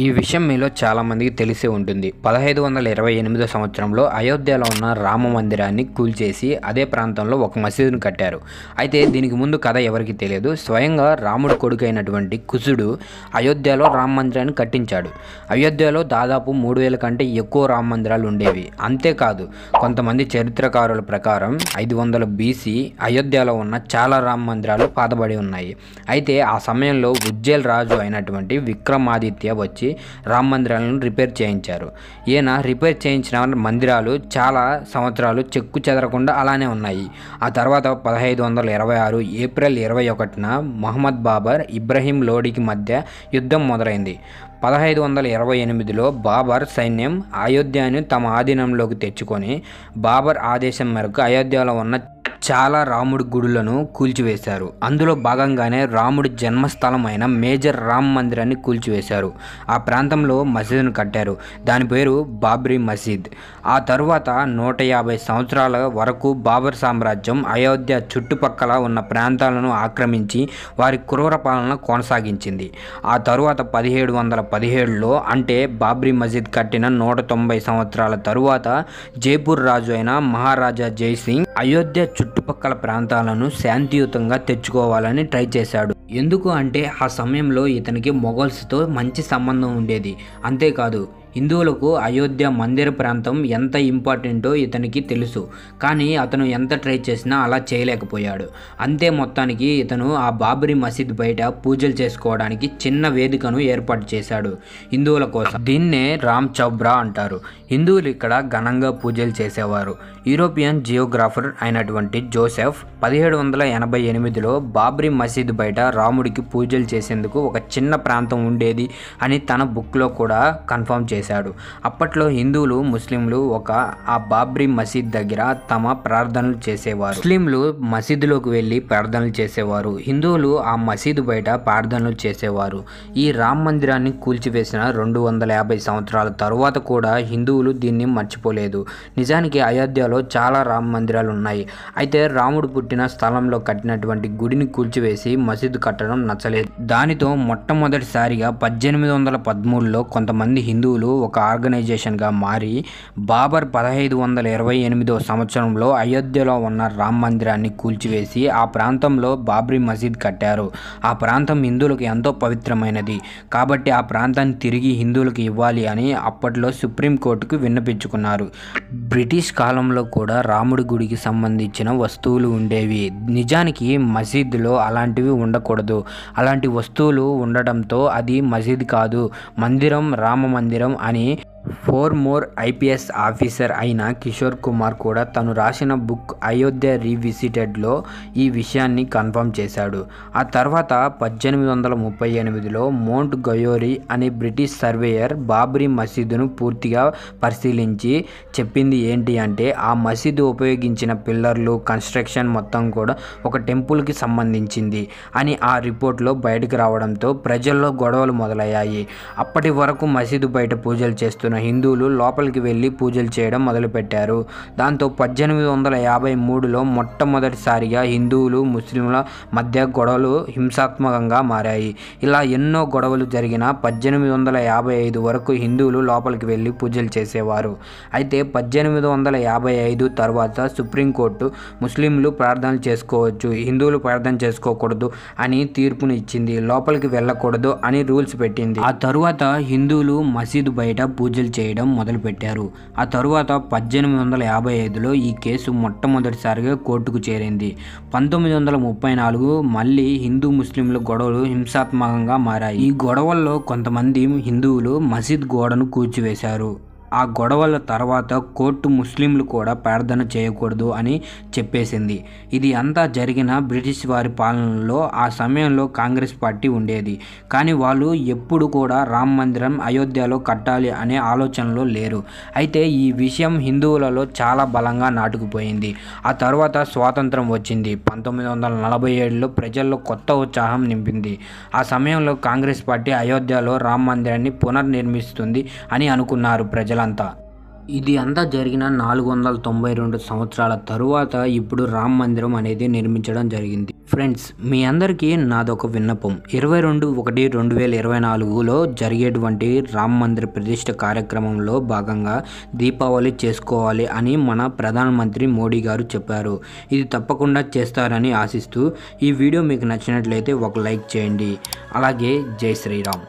ఈ విషయం మీలో చాలామందికి తెలిసే ఉంటుంది. 1528 సంవత్సరంలో అయోధ్యలో ఉన్న రామ మందిరాన్ని కూల్చేసి అదే ప్రాంతంలో ఒక మసీదును కట్టారు. అయితే దీనికి ముందు కథ ఎవరికి తెలియదు. స్వయంగా రాముడి కొడుకు అయినటువంటి కుశుడు అయోధ్యలో రామ మందిరాన్ని కట్టించాడు. అయోధ్యలో దాదాపు 3000 కంటే ఎక్కువ రామ మందిరాలు ఉండేవి. అంతేకాదు కొంతమంది చరిత్రకారుల ప్రకారం 500 BC అయోధ్యలో ఉన్న చాలా రామ మందిరాలు పాతబడి ఉన్నాయి. అయితే ఆ సమయంలో ఉజ్జయిల్ రాజు అయినటువంటి విక్రమాదిత్య వచ్చి రామ మందిరాలను రిపేర్ చేయించారు. ఈయన రిపేర్ చేయించిన మందిరాలు చాలా సంవత్సరాలు చెక్కు చెదరకుండా అలానే ఉన్నాయి. ఆ తర్వాత 1526 ఏప్రిల్ 21న మహమ్మద్ బాబర్ ఇబ్రహీం లోడికి మధ్య యుద్ధం మొదలైంది. 1528లో బాబర్ సైన్యం అయోధ్యను తమ ఆధీనంలోకి తెచ్చుకొని బాబర్ ఆదేశం మేరకు అయోధ్యలో ఉన్న చాలా రాముడి గుడులను కూల్చివేశారు. అందులో భాగంగానే రాముడి జన్మస్థలం అయిన మేజర్ రామ్ మందిరాన్ని కూల్చివేశారు. ఆ ప్రాంతంలో మసీదును కట్టారు. దాని పేరు బాబ్రీ మసీద్. ఆ తరువాత 150 సంవత్సరాల వరకు బాబర్ సామ్రాజ్యం అయోధ్య చుట్టుపక్కల ఉన్న ప్రాంతాలను ఆక్రమించి వారి క్రూర పాలన కొనసాగించింది. ఆ తరువాత 1717లో అంటే బాబ్రీ మసీద్ కట్టిన 190 సంవత్సరాల తరువాత జైపూర్ రాజు అయిన మహారాజా జైసింగ్ అయోధ్య చుట్టుపక్కల ప్రాంతాలను శాంతియుతంగా తెచ్చుకోవాలని ట్రై చేశాడు. ఎందుకు అంటే ఆ సమయంలో ఇతనికి మొఘల్స్తో మంచి సంబంధం ఉండేది. అంతేకాదు హిందువులకు అయోధ్య మందిర ప్రాంతం ఎంత ఇంపార్టెంటో ఇతనికి తెలుసు. కానీ అతను ఎంత ట్రై చేసినా అలా చేయలేకపోయాడు. అంతే మొత్తానికి ఇతను ఆ బాబ్రీ మసీద్ బయట పూజలు చేసుకోవడానికి చిన్న వేదికను ఏర్పాటు చేశాడు హిందువుల కోసం. దీన్నే రామ్ చౌబ్రా అంటారు. హిందువులు ఇక్కడ ఘనంగా పూజలు చేసేవారు. యూరోపియన్ జియోగ్రాఫర్ అయినటువంటి జోసెఫ్ 1788లో బాబ్రీ మసీద్ బయట రాముడికి పూజలు చేసేందుకు ఒక చిన్న ప్రాంతం ఉండేది అని తన బుక్లో కూడా కన్ఫర్మ్ చేశాడు. అప్పట్లో హిందువులు ముస్లింలు ఆ బాబ్రీ మసీద్ దగ్గర తమ ప్రార్థనలు చేసేవారు. ముస్లింలు మసీదులోకి వెళ్ళి ప్రార్థనలు చేసేవారు. హిందువులు ఆ మసీదు బయట ప్రార్థనలు చేసేవారు. ఈ రామ్ మందిరాన్ని కూల్చివేసిన 250 సంవత్సరాల తరువాత కూడా హిందువులు దీన్ని మర్చిపోలేదు. నిజానికి అయోధ్యలో చాలా రామ మందిరాలు ఉన్నాయి. అయితే రాముడు పుట్టిన స్థలంలో కట్టినటువంటి గుడిని కూల్చివేసి మసీదు కట్టడం నచ్చలేదు. దానితో మొట్టమొదటిసారిగా 1813లో కొంతమంది హిందువులు ఒక ఆర్గనైజేషన్గా మారి బాబర్ 1528 సంవత్సరంలో అయోధ్యలో ఉన్న రామ మందిరాన్ని కూల్చివేసి ఆ ప్రాంతంలో బాబ్రీ మసీద్ కట్టారు. ఆ ప్రాంతం హిందువులకు ఎంతో పవిత్రమైనది కాబట్టి ఆ ప్రాంతాన్ని తిరిగి హిందువులకు ఇవ్వాలి అని అప్పట్లో సుప్రీంకోర్టుకు విన్నపించుకున్నారు. బ్రిటిష్ కాలంలో కూడా రాముడి గుడికి సంబంధించిన వస్తువులు ఉండేవి. నిజానికి మసీదులో అలాంటివి ఉండకూడదు. అలాంటి వస్తువులు ఉండడంతో అది మసీద్ కాదు, మందిరం, రామ మందిరం అని ఫోర్మోర్ IPS ఆఫీసర్ అయిన కిషోర్ కుమార్ కూడా తను రాసిన బుక్ అయోధ్య రీవిజిటెడ్లో ఈ విషయాన్ని కన్ఫర్మ్ చేశాడు. ఆ తర్వాత 1838లో మౌంట్ గయోరీ అనే బ్రిటిష్ సర్వేయర్ బాబ్రీ మసీదును పూర్తిగా పరిశీలించి చెప్పింది ఏంటి అంటే ఆ మసీదు ఉపయోగించిన పిల్లర్లు, కన్స్ట్రక్షన్ మొత్తం కూడా ఒక టెంపుల్కి సంబంధించింది అని ఆ రిపోర్ట్లో బయటకు రావడంతో ప్రజల్లో గొడవలు మొదలయ్యాయి. అప్పటి వరకు మసీదు బయట పూజలు చేస్తున్న హిందువులు లోపలికి వెళ్ళి పూజలు చేయడం మొదలుపెట్టారు. దాంతో 1853లో మొట్టమొదటిసారిగా హిందువులు, ముస్లింల మధ్య గొడవలు హింసాత్మకంగా మారాయి. ఇలా ఎన్నో గొడవలు జరిగిన 1855 వరకు హిందువులు లోపలికి వెళ్ళి పూజలు చేసేవారు. అయితే 1855 తర్వాత సుప్రీంకోర్టు ముస్లింలు ప్రార్థనలు చేసుకోవచ్చు, హిందువులు ప్రార్థన చేసుకోకూడదు అని తీర్పును ఇచ్చింది. లోపలికి వెళ్ళకూడదు అని రూల్స్ పెట్టింది. ఆ తరువాత హిందువులు మసీదు బయట పూజలు చేయడం మొదలుపెట్టారు. ఆ తరువాత 1855లో ఈ కేసు మొట్టమొదటిసారిగా కోర్టుకు చేరింది. 1934 మళ్ళీ హిందూ ముస్లింల గొడవలు హింసాత్మకంగా మారాయి. ఈ గొడవల్లో కొంతమంది హిందువులు మసీద్ గోడను కూల్చివేశారు. ఆ గొడవల తర్వాత కోర్టు ముస్లింలు కూడా ప్రార్థన చేయకూడదు అని చెప్పేసింది. ఇది అంతా జరిగిన బ్రిటిష్ వారి పాలనలో ఆ సమయంలో కాంగ్రెస్ పార్టీ ఉండేది. కానీ వాళ్ళు ఎప్పుడు కూడా రామ మందిరం అయోధ్యలో కట్టాలి అనే ఆలోచనలో లేరు. అయితే ఈ విషయం హిందువులలో చాలా బలంగా నాటుకుపోయింది. ఆ తర్వాత స్వాతంత్రం వచ్చింది. 1947లో ప్రజల్లో కొత్త ఉత్సాహం నింపింది. ఆ సమయంలో కాంగ్రెస్ పార్టీ అయోధ్యలో రామ మందిరాన్ని పునర్నిర్మిస్తుంది అని అనుకున్నారు ప్రజలంతా. ఇది అంతా జరిగిన 492 సంవత్సరాల తరువాత ఇప్పుడు రామ్ మందిరం అనేది నిర్మించడం జరిగింది. ఫ్రెండ్స్, మీ అందరికీ నాదొక విన్నపం. 22/1/2024లో జరిగేటువంటి రామ్ మందిర్ ప్రతిష్ఠ కార్యక్రమంలో భాగంగా దీపావళి చేసుకోవాలి అని మన ప్రధానమంత్రి మోడీ గారు చెప్పారు. ఇది తప్పకుండా చేస్తారని ఆశిస్తూ ఈ వీడియో మీకు నచ్చినట్లయితే ఒక లైక్ చేయండి. అలాగే జై శ్రీరామ్.